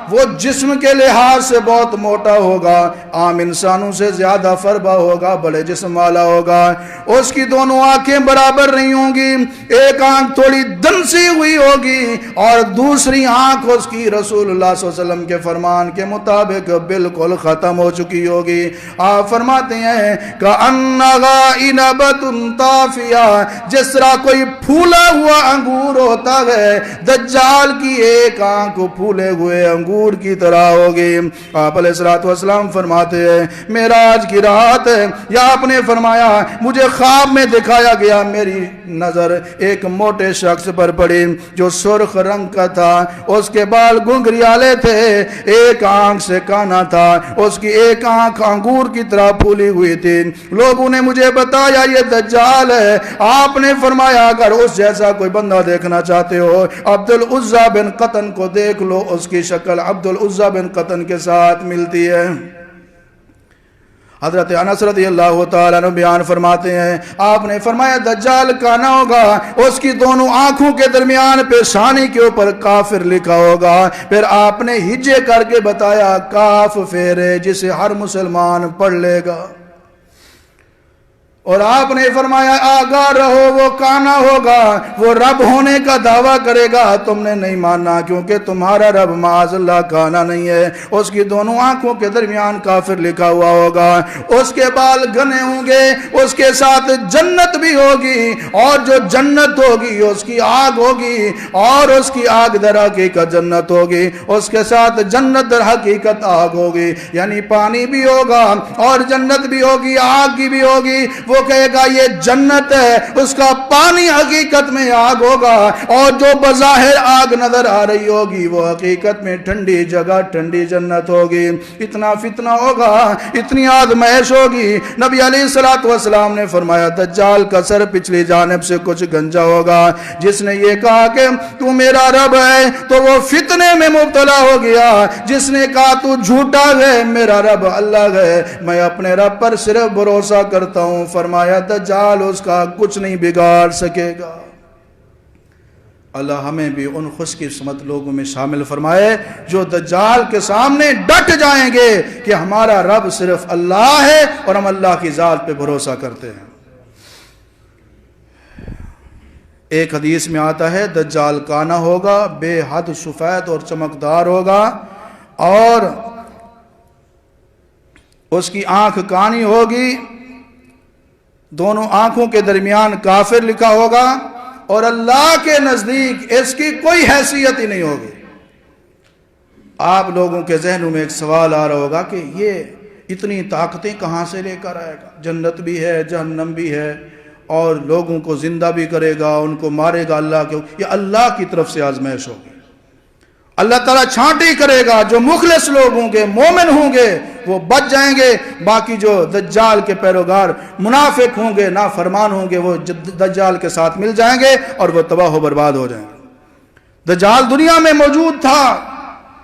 وہ جسم کے لحاظ سے بہت موٹا ہوگا، عام انسانوں سے زیادہ فربا ہوگا، بڑے جسم والا ہوگا، اس کی دونوں آنکھیں برابر نہیں ہوں گی، ایک آنکھ تھوڑی دنسی ہوئی ہوگی اور دوسری آنکھ اس کی رسول اللہ صلی اللہ علیہ وسلم کے فرمان کے مطابق بالکل ختم ہو چکی ہوگی۔ آپ فرماتے ہیں کانہا عنبۃ طافیہ، جس طرح کوئی پھولا ہوا انگور ہوتا ہے دجال کی ایک آنکھ پھولے ہوئے انگور کی طرح ہوگی۔ آپ علیہ السلام فرماتے ہیں معراج کی رات ہے، یا آپ نے فرمایا مجھے خواب میں دکھایا گیا، میری نظر ایک موٹے شخص پر پڑی جو سرخ رنگ کا تھا، اس کے بال گھنگریالے تھے، ایک آنکھ سے کانا تھا، اس کی ایک آنکھ انگور کی طرح پھولی ہوئی تھی۔ لوگوں نے مجھے بتایا یہ دجال ہے۔ آپ نے فرمایا اگر اس جیسا کوئی بندہ دیکھنا چاہتے ہو عبد العزیٰ بن قطن کو دیکھ لو، اس کی شکل عبد العزیٰ بن قطن کے ساتھ ملتی ہے۔ حضرت انس رضی اللہ تعالیٰ عنہ بیان فرماتے ہیں آپ نے فرمایا دجال کانا ہوگا، اس کی دونوں آنکھوں کے درمیان پیشانی کے اوپر کافر لکھا ہوگا، پھر آپ نے ہجے کر کے بتایا کاف فیرے جسے ہر مسلمان پڑھ لے گا۔ اور آپ نے فرمایا آگاہ رہو وہ کانا ہوگا، وہ رب ہونے کا دعویٰ کرے گا، تم نے نہیں ماننا کیونکہ تمہارا رب معاذ اللہ کانا نہیں ہے، اس کی دونوں آنکھوں کے درمیان کافر لکھا ہوا ہوگا، اس کے بال گھنے ہوں گے، اس کے ساتھ جنت بھی ہوگی، اور جو جنت ہوگی اس کی آگ ہوگی، اور اس کی آگ در حقیقت جنت ہوگی، اس کے ساتھ جنت در حقیقت آگ ہوگی، یعنی پانی بھی ہوگا اور جنت بھی ہوگی، آگ کی بھی ہوگی۔ وہ کہے گا یہ جنت ہے، اس کا پانی حقیقت میں آگ ہوگا، اور جو بظاہر آگ نظر آ رہی ہوگی وہ حقیقت میں ٹھنڈی جگہ ٹھنڈی جنت ہوگی۔ اتنا فتنہ ہوگا، اتنی آزمائش ہوگی۔ نبی علیہ السلام نے فرمایا دجال کا سر پچھلی جانب سے کچھ گنجا ہوگا، جس نے یہ کہا کہ تو میرا رب ہے تو وہ فتنے میں مبتلا ہو گیا، جس نے کہا تو جھوٹا ہے میرا رب اللہ ہے، میں اپنے رب پر صرف بھروسہ کرتا ہوں، فرمایا دجال اس کا کچھ نہیں بگاڑ سکے گا۔ اللہ ہمیں بھی ان خوش قسمت لوگوں میں شامل فرمائے جو دجال کے سامنے ڈٹ جائیں گے کہ ہمارا رب صرف اللہ ہے اور ہم اللہ کی ذات پہ بھروسہ کرتے ہیں۔ ایک حدیث میں آتا ہے دجال کانا ہوگا، بے حد سفید اور چمکدار ہوگا، اور اس کی آنکھ کانی ہوگی، دونوں آنکھوں کے درمیان کافر لکھا ہوگا، اور اللہ کے نزدیک اس کی کوئی حیثیت ہی نہیں ہوگی۔ آپ لوگوں کے ذہنوں میں ایک سوال آ رہا ہوگا کہ یہ اتنی طاقتیں کہاں سے لے کر آئے گا؟ جنت بھی ہے، جہنم بھی ہے، اور لوگوں کو زندہ بھی کرے گا، ان کو مارے گا اللہ کے، یہ اللہ کی طرف سے آزمائش ہوگی۔ اللہ تعالیٰ چھانٹی کرے گا، جو مخلص لوگ ہوں گے، مومن ہوں گے وہ بچ جائیں گے، باقی جو دجال کے پیروکار منافق ہوں گے، نافرمان ہوں گے، وہ دجال کے ساتھ مل جائیں گے اور وہ تباہ و برباد ہو جائیں گے۔ دجال دنیا میں موجود تھا،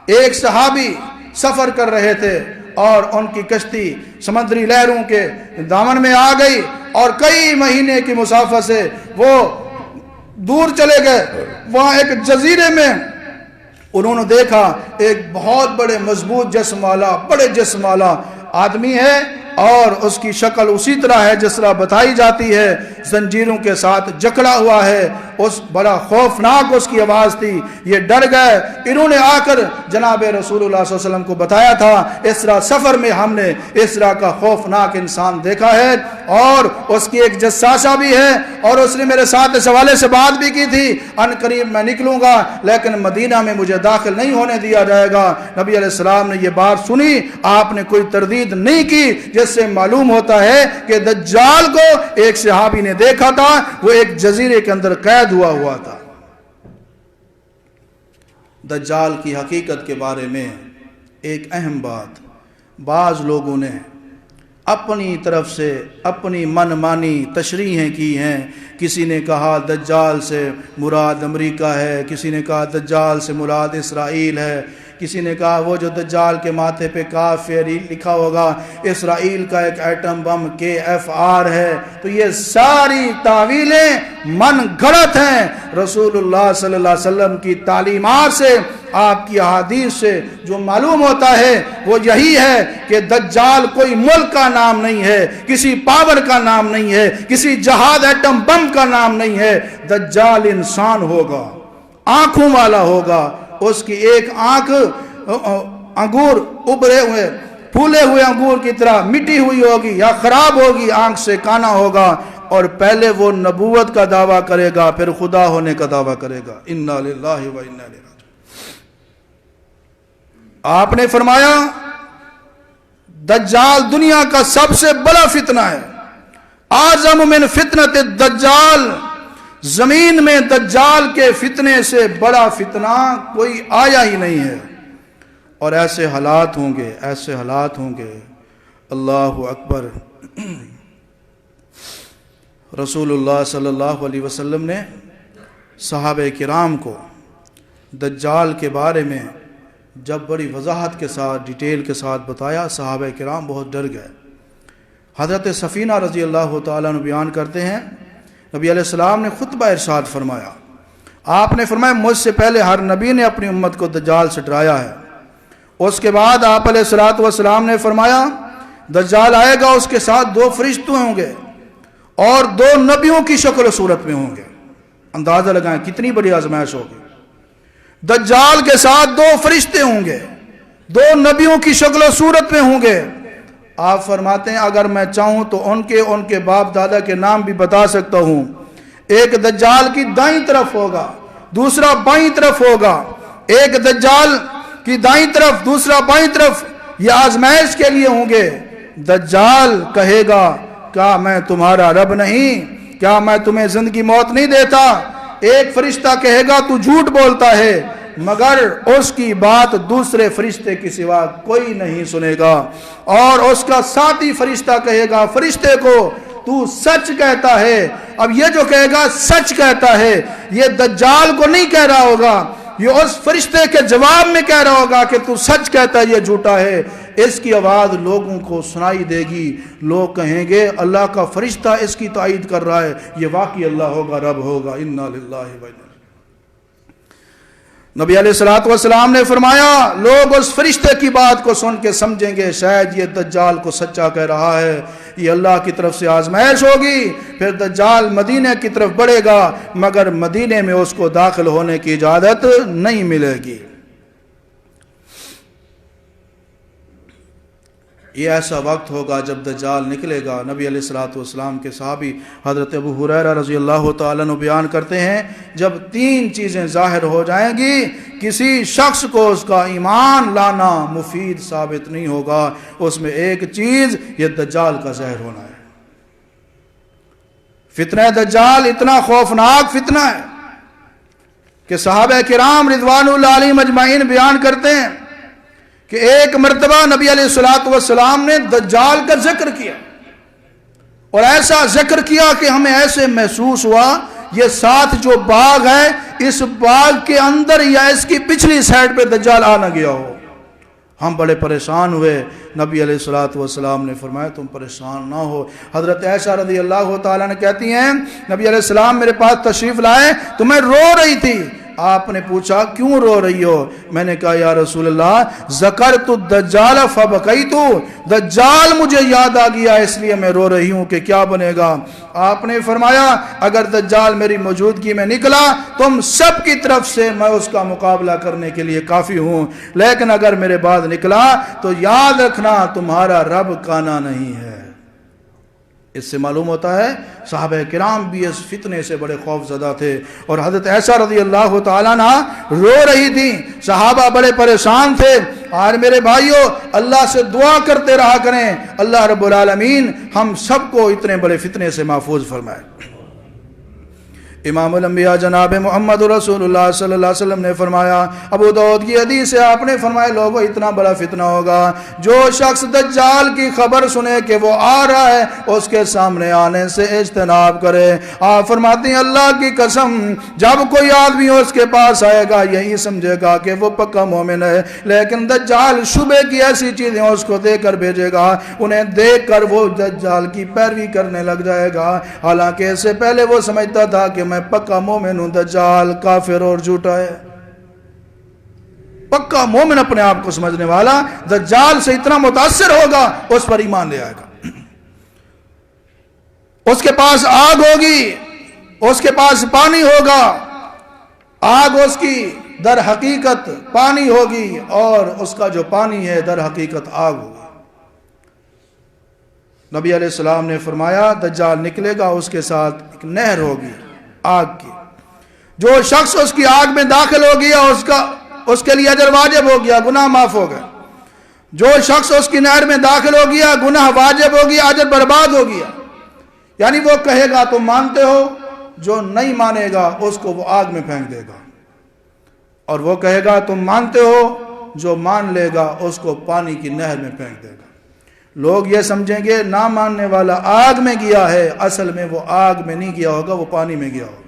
ایک صحابی سفر کر رہے تھے اور ان کی کشتی سمندری لہروں کے دامن میں آ گئی، اور کئی مہینے کی مسافت سے وہ دور چلے گئے۔ وہاں ایک جزیرے میں انہوں نے دیکھا ایک بہت بڑے مضبوط جسم والا، بڑے جسم والا آدمی ہے، اور اس کی شکل اسی طرح ہے جس طرح بتائی جاتی ہے، زنجیروں کے ساتھ جکڑا ہوا ہے، اس بڑا خوفناک اس کی آواز تھی۔ یہ ڈر گئے، انہوں نے آ کر جناب رسول اللہ صلی اللہ علیہ وسلم کو بتایا تھا اس طرح سفر میں ہم نے اس طرح کا خوفناک انسان دیکھا ہے، اور اس کی ایک جساسہ بھی ہے، اور اس نے میرے ساتھ اس حوالے سے بات بھی کی تھی ان قریب میں نکلوں گا لیکن مدینہ میں مجھے داخل نہیں ہونے دیا جائے گا۔ نبی علیہ السلام نے یہ بات سنی، آپ نے کوئی تردید نہیں کی، جس سے معلوم ہوتا ہے کہ دجال کو ایک صحابی نے دیکھا تھا، وہ ایک جزیرے کے اندر قید ہوا تھا۔ دجال کی حقیقت کے بارے میں ایک اہم بات، بعض لوگوں نے اپنی طرف سے اپنی من مانی تشریحیں کی ہیں۔ کسی نے کہا دجال سے مراد امریکہ ہے، کسی نے کہا دجال سے مراد اسرائیل ہے، کسی نے کہا وہ جو دجال کے ماتھے پہ کافر لکھا ہوگا اسرائیل کا ایک ایٹم بم KFR ہے۔ تو یہ ساری تعویلیں من گھڑت ہیں۔ رسول اللہ صلی اللہ علیہ وسلم کی تعلیمات سے، آپ کی احادیث سے جو معلوم ہوتا ہے وہ یہی ہے کہ دجال کوئی ملک کا نام نہیں ہے، کسی پاور کا نام نہیں ہے، کسی جہاز ایٹم بم کا نام نہیں ہے۔ دجال انسان ہوگا، آنکھوں والا ہوگا، اس کی ایک آنکھ انگور ابھرے ہوئے پھولے ہوئے انگور کی طرح مٹی ہوئی ہوگی یا خراب ہوگی، آنکھ سے کانا ہوگا، اور پہلے وہ نبوت کا دعویٰ کرے گا، پھر خدا ہونے کا دعویٰ کرے گا۔ انا للہ و انا الیہ راجعون۔ آپ نے فرمایا دجال دنیا کا سب سے بڑا فتنہ ہے، اعظم من فتنۃ الدجال، زمین میں دجال کے فتنے سے بڑا فتنہ کوئی آیا ہی نہیں ہے، اور ایسے حالات ہوں گے، ایسے حالات ہوں گے۔ اللہ اکبر۔ رسول اللہ صلی اللہ علیہ وسلم نے صحابہ کرام کو دجال کے بارے میں جب بڑی وضاحت کے ساتھ ڈیٹیل کے ساتھ بتایا، صحابہ کرام بہت ڈر گئے۔ حضرت سفینہ رضی اللہ تعالیٰ عنہ بیان کرتے ہیں نبی علیہ السلام نے خطبہ ارشاد فرمایا، آپ نے فرمایا مجھ سے پہلے ہر نبی نے اپنی امت کو دجال سے ڈرایا ہے۔ اس کے بعد آپ علیہ السلام نے فرمایا دجال آئے گا، اس کے ساتھ 2 فرشتے ہوں گے، اور 2 نبیوں کی شکل و صورت میں ہوں گے. اندازہ لگائیں کتنی بڑی آزمائش ہوگی. دجال کے ساتھ 2 فرشتے ہوں گے, 2 نبیوں کی شکل و صورت میں ہوں گے. آپ فرماتے ہیں اگر میں چاہوں تو ان کے باپ دادا کے نام بھی بتا سکتا ہوں. ایک دجال کی دائیں طرف ہوگا, دوسرا بائیں طرف ہوگا. ایک دجال کی دائیں طرف, دوسرا بائیں طرف. یہ آزمائش کے لیے ہوں گے. دجال کہے گا کیا میں تمہارا رب نہیں, کیا میں تمہیں زندگی موت نہیں دیتا. ایک فرشتہ کہے گا تو جھوٹ بولتا ہے, مگر اس کی بات دوسرے فرشتے کی سوا کوئی نہیں سنے گا. اور اس کا ساتھی فرشتہ کہے گا فرشتے کو تو سچ کہتا ہے. اب یہ جو کہے گا سچ کہتا ہے, یہ دجال کو نہیں کہہ رہا ہوگا, یہ اس فرشتے کے جواب میں کہہ رہا ہوگا کہ تو سچ کہتا ہے, یہ جھوٹا ہے. اس کی آواز لوگوں کو سنائی دے گی. لوگ کہیں گے اللہ کا فرشتہ اس کی تائید کر رہا ہے, یہ واقعی اللہ ہوگا, رب ہوگا. انا للہ و انا. نبی علیہ السلام نے فرمایا لوگ اس فرشتے کی بات کو سن کے سمجھیں گے شاید یہ دجال کو سچا کہہ رہا ہے, یہ اللہ کی طرف سے آزمائش ہوگی. پھر دجال مدینے کی طرف بڑھے گا, مگر مدینے میں اس کو داخل ہونے کی اجازت نہیں ملے گی. یہ ایسا وقت ہوگا جب دجال نکلے گا. نبی علیہ السلام کے صحابی حضرت ابو ہریرہ رضی اللہ تعالیٰ عنہ بیان کرتے ہیں جب 3 چیزیں ظاہر ہو جائیں گی کسی شخص کو اس کا ایمان لانا مفید ثابت نہیں ہوگا. اس میں ایک چیز یہ دجال کا ظاہر ہونا ہے. فتنہ دجال اتنا خوفناک فتنہ ہے کہ صحابہ کرام رضوان اللہ علیہم اجمعین بیان کرتے ہیں کہ ایک مرتبہ نبی علیہ السلام نے دجال کا ذکر کیا, اور ایسا ذکر کیا کہ ہمیں ایسے محسوس ہوا یہ ساتھ جو باغ ہے اس باغ کے اندر یا اس کی پچھلی سائڈ پہ دجال آ نہ گیا ہو. ہم بڑے پریشان ہوئے. نبی علیہ السلام نے فرمایا تم پریشان نہ ہو. حضرت عائشہ رضی اللہ تعالیٰ نے کہتی ہیں نبی علیہ السلام میرے پاس تشریف لائے تو میں رو رہی تھی. آپ نے پوچھا کیوں رو رہی ہو؟ میں نے کہا یا رسول اللہ ذکرت الدجال فبکیت, دجال مجھے یاد آ گیا اس لیے میں رو رہی ہوں کہ کیا بنے گا. آپ نے فرمایا اگر دجال میری موجودگی میں نکلا تم سب کی طرف سے میں اس کا مقابلہ کرنے کے لیے کافی ہوں, لیکن اگر میرے بعد نکلا تو یاد رکھنا تمہارا رب کانا نہیں ہے. اس سے معلوم ہوتا ہے صحابہ کرام بھی اس فتنے سے بڑے خوف زدہ تھے. اور حضرت عائشہ رضی اللہ تعالیٰ عنہ رو رہی تھی, صحابہ بڑے پریشان تھے. اور میرے بھائیوں اللہ سے دعا کرتے رہا کریں اللہ رب العالمین ہم سب کو اتنے بڑے فتنے سے محفوظ فرمائے. امام الانبیاء جناب محمد رسول اللہ صلی اللہ علیہ وسلم نے فرمایا, ابو داؤد کی حدیث سے آپ نے فرمایا لوگوں اتنا بڑا فتنہ ہوگا جو شخص دجال کی خبر سنے کہ وہ آ رہا ہے اس کے سامنے آنے سے اجتناب کرے. آپ فرماتے ہیں اللہ کی قسم جب کوئی آدمی اس کے پاس آئے گا یہی سمجھے گا کہ وہ پکا مومن ہے, لیکن دجال شبہ کی ایسی چیزیں اس کو دے کر بھیجے گا انہیں دیکھ کر وہ دجال کی پیروی کرنے لگ جائے گا, حالانکہ اس سے پہلے وہ سمجھتا تھا کہ میں پکا مومن ہوں, دجال کافر اور جھوٹا ہے. پکا مومن اپنے آپ کو سمجھنے والا دجال سے اتنا متاثر ہوگا اس پر ایمان لے آئے گا. اس کے پاس آگ ہوگی, اس کے پاس پانی ہوگا, آگ اس کی در حقیقت پانی ہوگی اور اس کا جو پانی ہے در حقیقت آگ ہوگی. نبی علیہ السلام نے فرمایا دجال نکلے گا اس کے ساتھ ایک نہر ہوگی آگ کی, جو شخص اس کی آگ میں داخل ہو گیا اس کے لیے اجر واجب ہو گیا, گناہ معاف ہو گئے. جو شخص اس کی نہر میں داخل ہو گیا گناہ واجب ہو گیا, اجر برباد ہو گیا. یعنی وہ کہے گا تم مانتے ہو, جو نہیں مانے گا اس کو وہ آگ میں پھینک دے گا, اور وہ کہے گا تم مانتے ہو, جو مان لے گا اس کو پانی کی نہر میں پھینک دے گا. لوگ یہ سمجھیں گے نہ ماننے والا آگ میں گیا ہے, اصل میں وہ آگ میں نہیں گیا ہوگا, وہ پانی میں گیا ہوگا.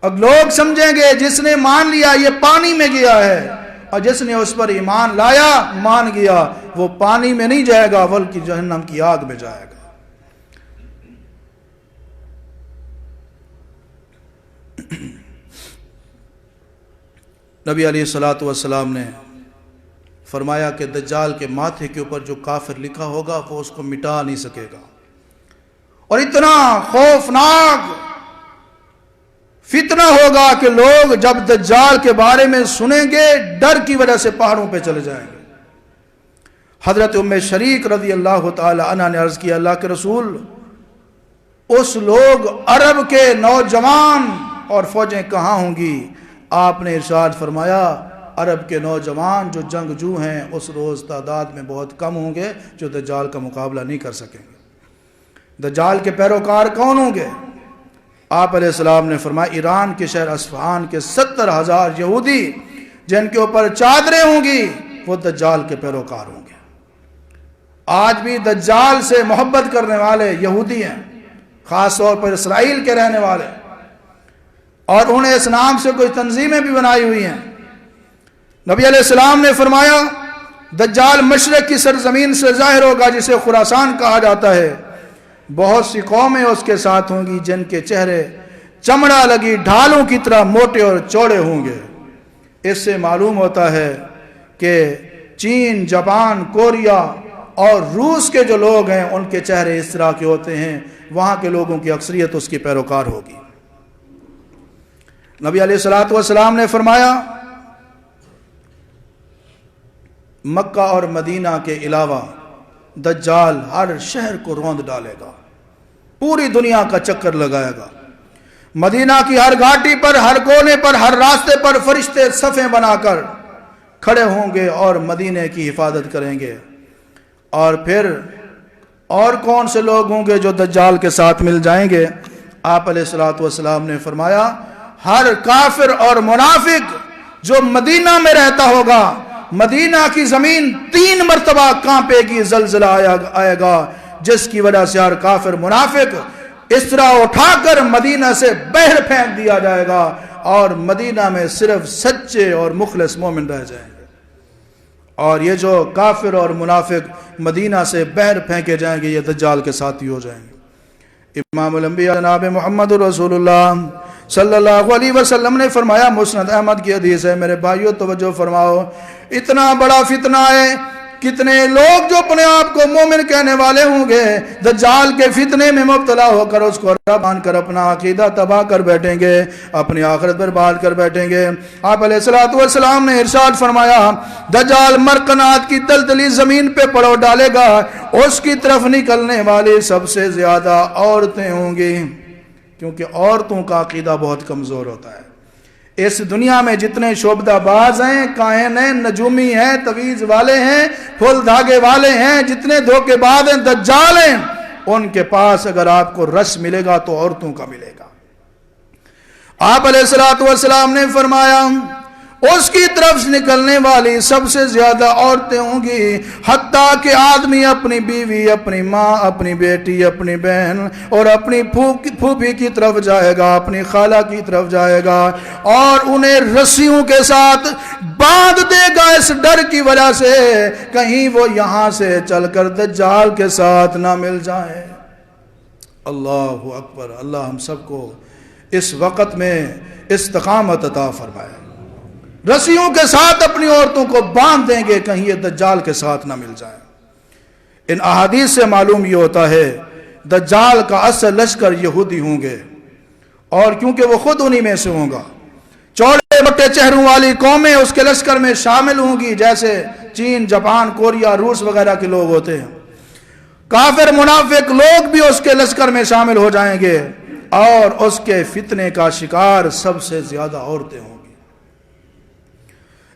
اب لوگ سمجھیں گے جس نے مان لیا یہ پانی میں گیا ہے, اور جس نے اس پر ایمان لایا مان گیا وہ پانی میں نہیں جائے گا بلکہ جہنم کی آگ میں جائے گا. نبی علیہ السلام نے فرمایا کہ دجال کے ماتھے کے اوپر جو کافر لکھا ہوگا وہ اس کو مٹا نہیں سکے گا. اور اتنا خوفناک فتنہ ہوگا کہ لوگ جب دجال کے بارے میں سنیں گے ڈر کی وجہ سے پہاڑوں پہ چلے جائیں گے۔ حضرت ام شریک رضی اللہ تعالی عنہ نے عرض کیا، اللہ کے رسول، اس لوگ عرب کے نوجوان اور فوجیں کہاں ہوں گی؟ آپ نے ارشاد فرمایا، عرب کے نوجوان جو جنگجو ہیں اس روز تعداد میں بہت کم ہوں گے جو دجال کا مقابلہ نہیں کر سکیں گے۔ دجال کے پیروکار کون ہوں گے؟ آپ علیہ السلام نے فرمایا، ایران کے شہر اصفہان کے 70,000 یہودی جن کے اوپر چادریں ہوں گی وہ دجال کے پیروکار ہوں گے۔ آج بھی دجال سے محبت کرنے والے یہودی ہیں، خاص طور پر اسرائیل کے رہنے والے، اور انہیں اس نام سے کوئی تنظیمیں بھی بنائی ہوئی ہیں۔ نبی علیہ السلام نے فرمایا، دجال مشرق کی سرزمین سے ظاہر ہوگا جسے خراسان کہا جاتا ہے، بہت سی قومیں اس کے ساتھ ہوں گی جن کے چہرے چمڑا لگی ڈھالوں کی طرح موٹے اور چوڑے ہوں گے۔ اس سے معلوم ہوتا ہے کہ چین، جاپان، کوریا اور روس کے جو لوگ ہیں ان کے چہرے اس طرح کے ہوتے ہیں، وہاں کے لوگوں کی اکثریت اس کی پیروکار ہوگی۔ نبی علیہ الصلوۃ والسلام نے فرمایا، مکہ اور مدینہ کے علاوہ دجال ہر شہر کو روند ڈالے گا، پوری دنیا کا چکر لگائے گا۔ مدینہ کی ہر گھاٹی پر، ہر کونے پر، ہر راستے پر فرشتے صفیں بنا کر کھڑے ہوں گے اور مدینے کی حفاظت کریں گے۔ اور پھر اور کون سے لوگ ہوں گے جو دجال کے ساتھ مل جائیں گے؟ آپ علیہ الصلوۃ والسلام نے فرمایا، ہر کافر اور منافق جو مدینہ میں رہتا ہوگا، مدینہ کی زمین 3 مرتبہ کانپے گی، زلزلہ آئے گا، جس کی وجہ سے ہر کافر منافق اس طرح اٹھا کر مدینہ سے باہر پھینک دیا جائے گا، اور مدینہ میں صرف سچے اور مخلص مومن رہ جائیں گے۔ اور یہ جو کافر اور منافق مدینہ سے باہر پھینکے جائیں گے، یہ دجال کے ساتھی ہو جائیں گے۔ امام الانبیاء جناب محمد رسول اللہ صلی اللہ علیہ وسلم نے فرمایا، مسند احمد کی حدیث ہے، میرے بھائیو توجہ فرماؤ، اتنا بڑا فتنہ ہے، کتنے لوگ جو اپنے آپ کو مومن کہنے والے ہوں گے دجال کے فتنے میں مبتلا ہو کر اس کو رب مان کر اپنا عقیدہ تباہ کر بیٹھیں گے، اپنی آخرت برباد کر بیٹھیں گے۔ آپ علیہ الصلوۃ والسلام نے ارشاد فرمایا، دجال مرقنات کی دلدلی زمین پہ پڑو ڈالے گا، اس کی طرف نکلنے والی سب سے زیادہ عورتیں ہوں گی، کیونکہ عورتوں کا عقیدہ بہت کمزور ہوتا ہے۔ اس دنیا میں جتنے شعبدہ باز ہیں، کاہن ہیں، نجومی ہیں، تویز والے ہیں، پھول دھاگے والے ہیں، جتنے دھوکے باز ہیں، دجال ہیں، ان کے پاس اگر آپ کو رس ملے گا تو عورتوں کا ملے گا۔ آپ علیہ الصلوۃ والسلام نے فرمایا، اس کی طرف سے نکلنے والی سب سے زیادہ عورتیں ہوں گی، حتیٰ کہ آدمی اپنی بیوی، اپنی ماں، اپنی بیٹی، اپنی بہن اور اپنی پھوپھی کی طرف جائے گا، اپنی خالہ کی طرف جائے گا، اور انہیں رسیوں کے ساتھ باندھ دے گا، اس ڈر کی وجہ سے کہیں وہ یہاں سے چل کر دجال کے ساتھ نہ مل جائیں۔ اللہ اکبر! اللہ ہم سب کو اس وقت میں استقامت عطا فرمائے۔ رسیوں کے ساتھ اپنی عورتوں کو باندھ دیں گے، کہیں یہ دجال کے ساتھ نہ مل جائیں۔ ان احادیث سے معلوم یہ ہوتا ہے دجال کا اصل لشکر یہودی ہوں گے، اور کیونکہ وہ خود انہی میں سے ہوں گا۔ چوڑے موٹے چہروں والی قومیں اس کے لشکر میں شامل ہوں گی، جیسے چین، جاپان، کوریا، روس وغیرہ کے لوگ ہوتے ہیں۔ کافر منافق لوگ بھی اس کے لشکر میں شامل ہو جائیں گے، اور اس کے فتنے کا شکار سب سے زیادہ عورتیں ہوں گی۔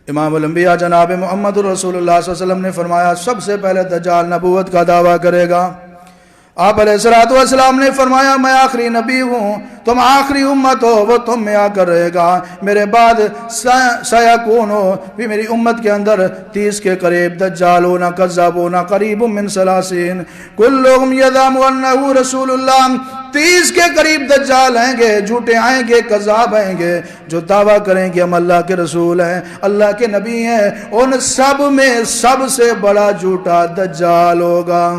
امام الانبیاء جناب محمد رسول اللہ صلی اللہ علیہ وسلم نے فرمایا، سب سے پہلے دجال نبوت کا دعویٰ کرے گا۔ آپ علیہ الصلوۃ والسلام نے فرمایا، میں آخری نبی ہوں، تم آخری امت ہو، وہ تم میں آ کر رہے گا، میرے بعد سیکون ہو، بھی میری امت کے اندر 30 کے قریب دجالون کذابون قریب من 30 کلہم یزعم انہ رسول اللہ، 30 کے قریب دجال آئیں گے، جھوٹے آئیں گے، کذاب آئیں گے، جو دعویٰ کریں گے ہم اللہ کے رسول ہیں، اللہ کے نبی ہیں، ان سب میں سب سے بڑا جھوٹا دجال ہوگا،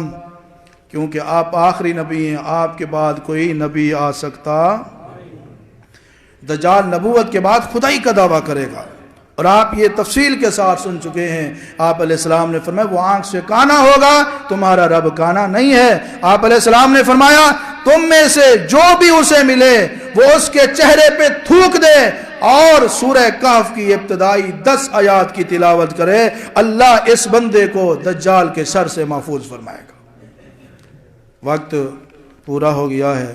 کیونکہ آپ آخری نبی ہیں، آپ کے بعد کوئی نبی آ سکتا۔ دجال نبوت کے بعد خدائی کا دعویٰ کرے گا، اور آپ یہ تفصیل کے ساتھ سن چکے ہیں۔ آپ علیہ السلام نے فرمایا، وہ آنکھ سے کانا ہوگا، تمہارا رب کانا نہیں ہے۔ آپ علیہ السلام نے فرمایا، تم میں سے جو بھی اسے ملے وہ اس کے چہرے پہ تھوک دے اور سورہ کہف کی ابتدائی 10 آیات کی تلاوت کرے، اللہ اس بندے کو دجال کے شر سے محفوظ فرمائے گا۔ وقت پورا ہو گیا ہے،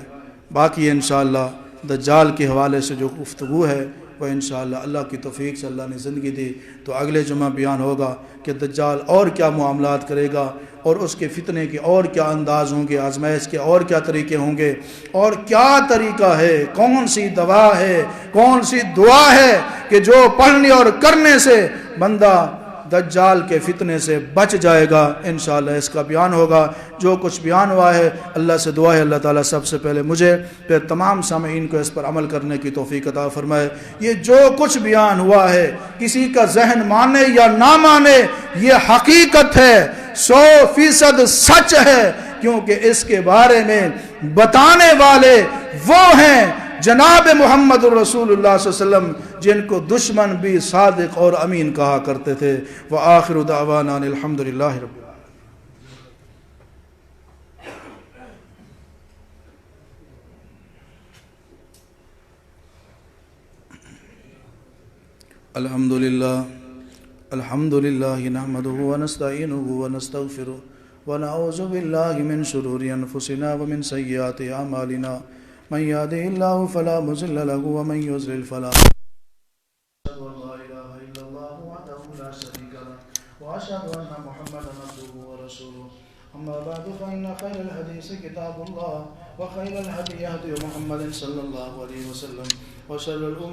باقی انشاءاللہ دجال کے حوالے سے جو گفتگو ہے وہ انشاءاللہ اللہ کی توفیق سے اللہ نے زندگی دی تو اگلے جمعہ بیان ہوگا کہ دجال اور کیا معاملات کرے گا اور اس کے فتنے کے اور کیا انداز ہوں گے، آزمائش کے اور کیا طریقے ہوں گے، اور کیا طریقہ ہے، کون سی دوا ہے، کون سی دعا ہے کہ جو پڑھنے اور کرنے سے بندہ دجال کے فتنے سے بچ جائے گا، انشاءاللہ اس کا بیان ہوگا۔ جو کچھ بیان ہوا ہے اللہ سے دعا ہے اللہ تعالیٰ سب سے پہلے مجھے پھر تمام سامعین کو اس پر عمل کرنے کی توفیق عطا فرمائے۔ یہ جو کچھ بیان ہوا ہے کسی کا ذہن مانے یا نہ مانے یہ حقیقت ہے، 100% سچ ہے، کیونکہ اس کے بارے میں بتانے والے وہ ہیں جناب محمد الرسول اللہ صلی اللہ علیہ وسلم، جن کو دشمن بھی صادق اور امین کہا کرتے تھے۔ وآخر دعوانا الحمدللہ رب الحمدللہ نحمده ونستعینه ونستغفره ونعوذ باللہ من شرور انفسنا ومن سیئات اعمالنا من يهده الله فلا مضل له ومن يضلل فلا لا اله الا الله وحده لا شريك له واشهد ان محمدا عبده ورسوله اما بعد فان خير الحديث كتاب الله وخير الهدي هدي محمد صلى الله عليه وسلم وشر الامور